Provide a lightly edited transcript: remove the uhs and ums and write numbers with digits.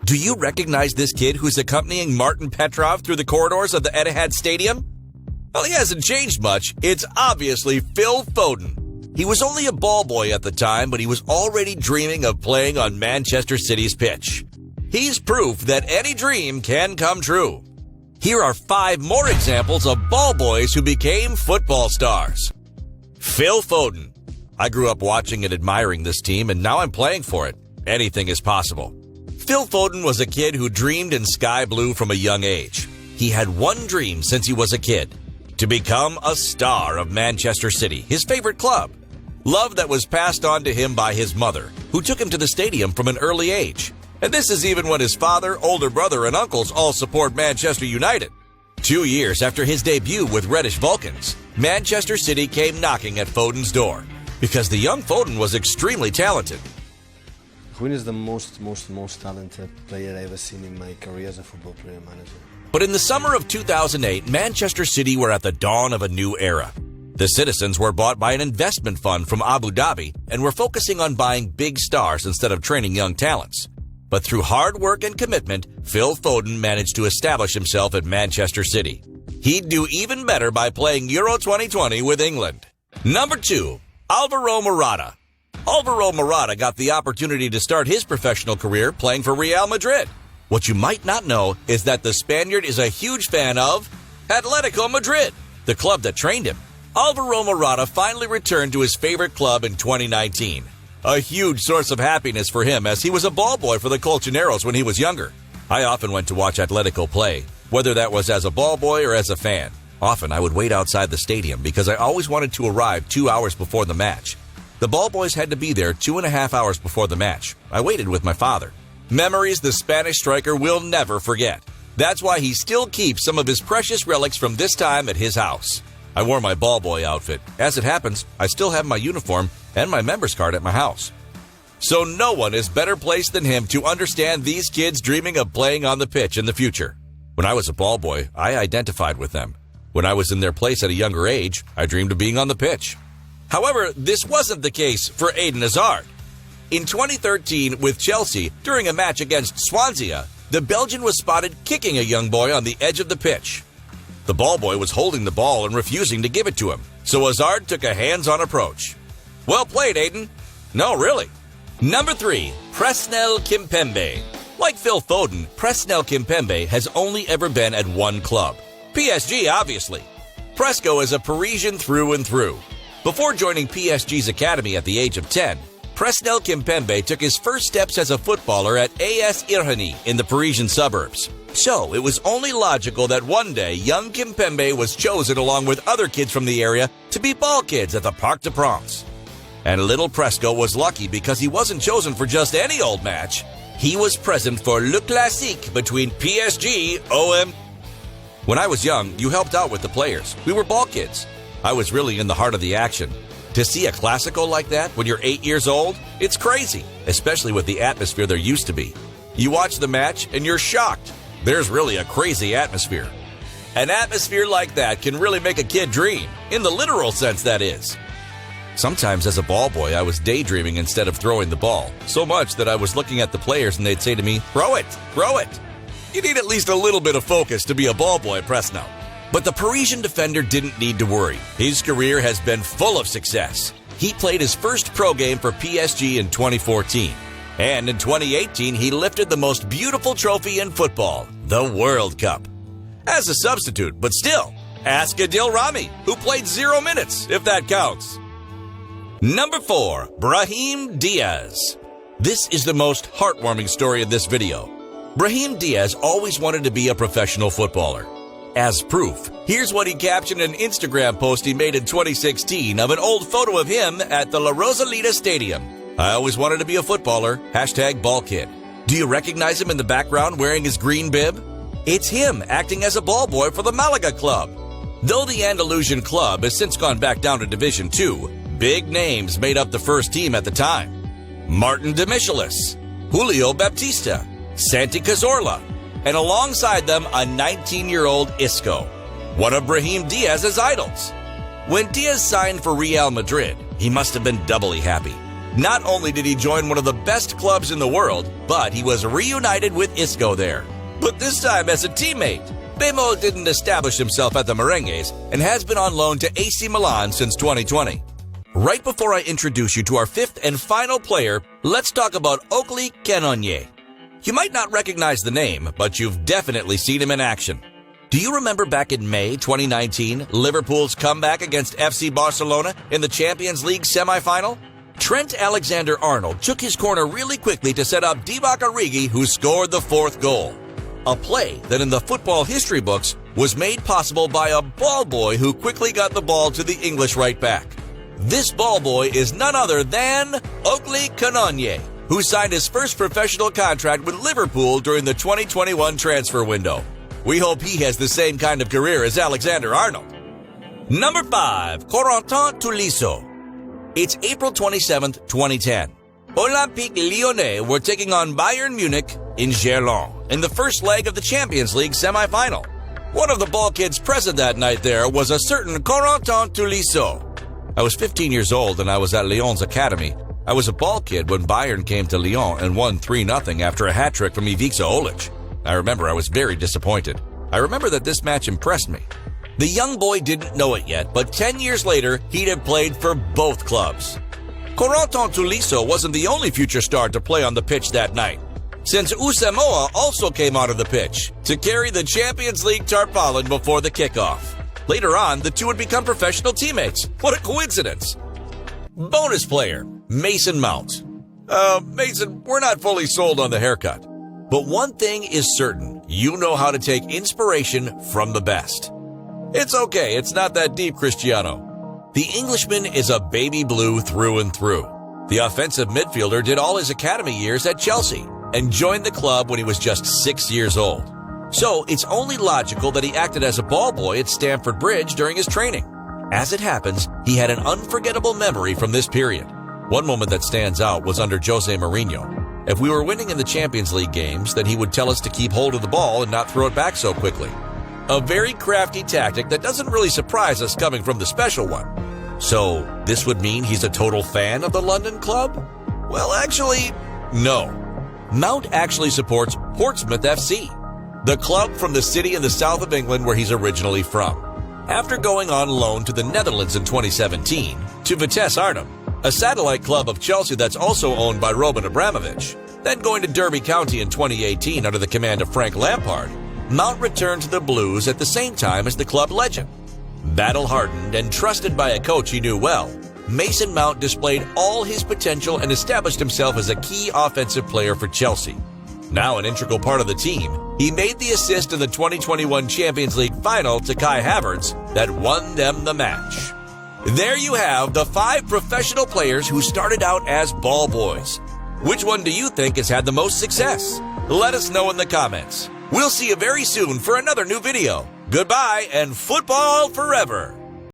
Do you recognize this kid who's accompanying Martin Petrov through the corridors of the Etihad Stadium? Well, he hasn't changed much. It's obviously Phil Foden. He was only a ball boy at the time, but he was already dreaming of playing on Manchester City's pitch. He's proof that any dream can come true. Here are 5 more examples of ball boys who became football stars. Phil Foden. I grew up watching and admiring this team, and now I'm playing for it. Anything is possible. Phil Foden was a kid who dreamed in sky blue from a young age. He had one dream since he was a kid: to become a star of Manchester City, his favorite club. Love that was passed on to him by his mother, who took him to the stadium from an early age. And this is even when his father, older brother, and uncles all support Manchester United. 2 years after his debut with Reddish Vulcans, Manchester City came knocking at Foden's door, because the young Foden was extremely talented. Foden is the most talented player I've ever seen in my career as a football player manager. But in the summer of 2008, Manchester City were at the dawn of a new era. The Citizens were bought by an investment fund from Abu Dhabi and were focusing on buying big stars instead of training young talents. But through hard work and commitment, Phil Foden managed to establish himself at Manchester City. He'd do even better by playing Euro 2020 with England. Number 2, Alvaro Morata. Alvaro Morata got the opportunity to start his professional career playing for Real Madrid. What you might not know is that the Spaniard is a huge fan of Atletico Madrid, the club that trained him. Alvaro Morata finally returned to his favorite club in 2019. A huge source of happiness for him, as he was a ball boy for the Colchoneros when he was younger. I often went to watch Atletico play, whether that was as a ball boy or as a fan. Often I would wait outside the stadium because I always wanted to arrive 2 hours before the match. The ball boys had to be there 2.5 hours before the match. I waited with my father. Memories the Spanish striker will never forget. That's why he still keeps some of his precious relics from this time at his house. I wore my ball boy outfit. As it happens, I still have my uniform and my member's card at my house. So no one is better placed than him to understand these kids dreaming of playing on the pitch in the future. When I was a ball boy, I identified with them. When I was in their place at a younger age, I dreamed of being on the pitch. However, this wasn't the case for Eden Hazard. In 2013, with Chelsea, during a match against Swansea, the Belgian was spotted kicking a young boy on the edge of the pitch. The ball boy was holding the ball and refusing to give it to him, so Hazard took a hands-on approach. Well played, Aiden. No, really. Number 3, Presnel Kimpembe. Like Phil Foden, Presnel Kimpembe has only ever been at one club. PSG, obviously. Presco is a Parisian through and through. Before joining PSG's academy at the age of 10, Presnel Kimpembe took his first steps as a footballer at AS Irhani in the Parisian suburbs. So it was only logical that one day young Kimpembe was chosen along with other kids from the area to be ball kids at the Parc des Princes. And little Presco was lucky because he wasn't chosen for just any old match. He was present for Le Classique between PSG OM. When I was young, you helped out with the players. We were ball kids. I was really in the heart of the action. To see a Classico like that when you're 8 years old, it's crazy, especially with the atmosphere there used to be. You watch the match and you're shocked. There's really a crazy atmosphere. An atmosphere like that can really make a kid dream, in the literal sense, that is. Sometimes as a ball boy, I was daydreaming instead of throwing the ball, so much that I was looking at the players and they'd say to me, "Throw it, throw it." You need at least a little bit of focus to be a ball boy, Presnel. But the Parisian defender didn't need to worry. His career has been full of success. He played his first pro game for PSG in 2014. And in 2018, he lifted the most beautiful trophy in football, the World Cup. As a substitute, but still, ask Adil Rami, who played 0 minutes, if that counts. Number 4, Brahim Diaz. This is the most heartwarming story in this video. Brahim Diaz always wanted to be a professional footballer. As proof, here's what he captioned in an Instagram post he made in 2016 of an old photo of him at the La Rosaleda Stadium. "I always wanted to be a footballer, #ballkid. Do you recognize him in the background wearing his green bib? It's him acting as a ball boy for the Malaga club. Though the Andalusian club has since gone back down to Division 2, big names made up the first team at the time. Martin de Michelis, Julio Baptista, Santi Cazorla, and alongside them a 19-year-old Isco, one of Brahim Diaz's idols. When Diaz signed for Real Madrid, he must have been doubly happy. Not only did he join one of the best clubs in the world, but he was reunited with Isco there. But this time as a teammate. Bemol didn't establish himself at the Merengues and has been on loan to AC Milan since 2020. Right before I introduce you to our fifth and final player, let's talk about Oakley Kanonye. You might not recognize the name, but you've definitely seen him in action. Do you remember back in May 2019, Liverpool's comeback against FC Barcelona in the Champions League semifinal? Trent Alexander-Arnold took his corner really quickly to set up Divock Origi, who scored the fourth goal. A play that in the football history books was made possible by a ball boy who quickly got the ball to the English right back. This ball boy is none other than Oakley Kanonye, who signed his first professional contract with Liverpool during the 2021 transfer window. We hope he has the same kind of career as Alexander-Arnold. Number 5, Corentin Tolisso. It's April 27th, 2010. Olympique Lyonnais were taking on Bayern Munich in Gerland in the first leg of the Champions League semifinal. One of the ball kids present that night there was a certain Corentin Tolisso. I was 15 years old and I was at Lyon's academy. I was a ball kid when Bayern came to Lyon and won 3-0 after a hat-trick from Ivica Olic. I remember I was very disappointed. I remember that this match impressed me. The young boy didn't know it yet, but 10 years later, he'd have played for both clubs. Corentin Tolisso wasn't the only future star to play on the pitch that night, since Usamoa also came onto the pitch to carry the Champions League tarpaulin before the kickoff. Later on, the two would become professional teammates. What a coincidence. Bonus player, Mason Mount. Mason, we're not fully sold on the haircut. But one thing is certain, you know how to take inspiration from the best. It's okay, it's not that deep, Cristiano. The Englishman is a baby blue through and through. The offensive midfielder did all his academy years at Chelsea and joined the club when he was just 6 years old. So it's only logical that he acted as a ball boy at Stamford Bridge during his training. As it happens, he had an unforgettable memory from this period. One moment that stands out was under Jose Mourinho. If we were winning in the Champions League games, then he would tell us to keep hold of the ball and not throw it back so quickly. A very crafty tactic that doesn't really surprise us coming from the special one. So, this would mean he's a total fan of the London club? Well, actually, no. Mount actually supports Portsmouth FC, the club from the city in the south of England where he's originally from. After going on loan to the Netherlands in 2017, to Vitesse Arnhem, a satellite club of Chelsea that's also owned by Roman Abramovich, then going to Derby County in 2018 under the command of Frank Lampard, Mount returned to the Blues at the same time as the club legend. Battle-hardened and trusted by a coach he knew well, Mason Mount displayed all his potential and established himself as a key offensive player for Chelsea. Now an integral part of the team, he made the assist in the 2021 Champions League final to Kai Havertz that won them the match. There you have the 5 professional players who started out as ball boys. Which one do you think has had the most success? Let us know in the comments. We'll see you very soon for another new video. Goodbye and football forever!